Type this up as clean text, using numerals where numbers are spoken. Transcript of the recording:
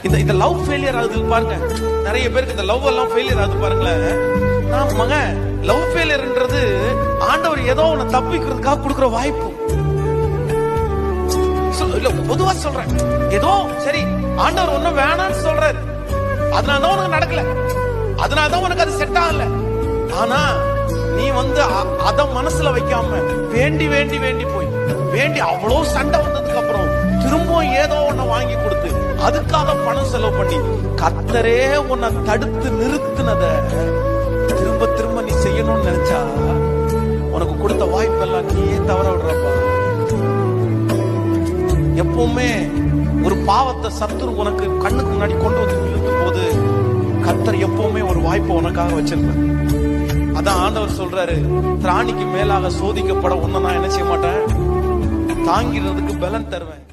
இந்த love failure ஆகுது பாருங்க. நிறைய பேருக்கு இந்த லவ் எல்லாம் ஃபெயிலியர் ஆகுது பாருங்களேன். நான் மக லவ் ஃபெயிலியர்ன்றது ஆண்டவர் ஏதோ ஒன்னு தப்பிக்கிறதுக்காக கொடுக்குற வாய்ப்பு. இல்ல பொதுவா சொல்றேன், ஏதோ சரி ஆண்டவர் ஒன்னும் வேணாம்னு சொல்றாரு, அதனாலதான் உனக்கு நடக்கல, அதனாலதான் உனக்கு அது செட் ஆகல. ஆனா நீ அத மனசுல வைக்காம வேண்டி வேண்டி வேண்டி போய் வேண்டி அவ்வளவு சண்டை வந்ததுக்கு அப்புறம் திரும்பவும் ஏதோ ஒண்ணு வாங்கி கொடுத்து அதுக்காக பணம் செலவு பண்ணி கர்த்தரே உன்னை தடுத்து நிறுத்தினத திரும்ப திரும்ப நீ செய்யணும்னு நினைச்சா உனக்கு கொடுத்த வாய்ப்பெல்லாம் நீயே தவற விடுறப்பா. எப்பவுமே ஒரு பாவத்தை சத்துரு உனக்கு கண்ணுக்கு முன்னாடி கொண்டு வந்து நிறுத்தும் போது கர்த்தர் எப்பவுமே ஒரு வாய்ப்பை உனக்காக வச்சிருப்பார். அதான் ஆண்டவர் சொல்றாரு, திராணிக்கு மேலாக சோதிக்கப்பட உன்னை நான் என்ன செய்ய மாட்டேன், தாங்கிறதுக்கு பலன் தருவேன்.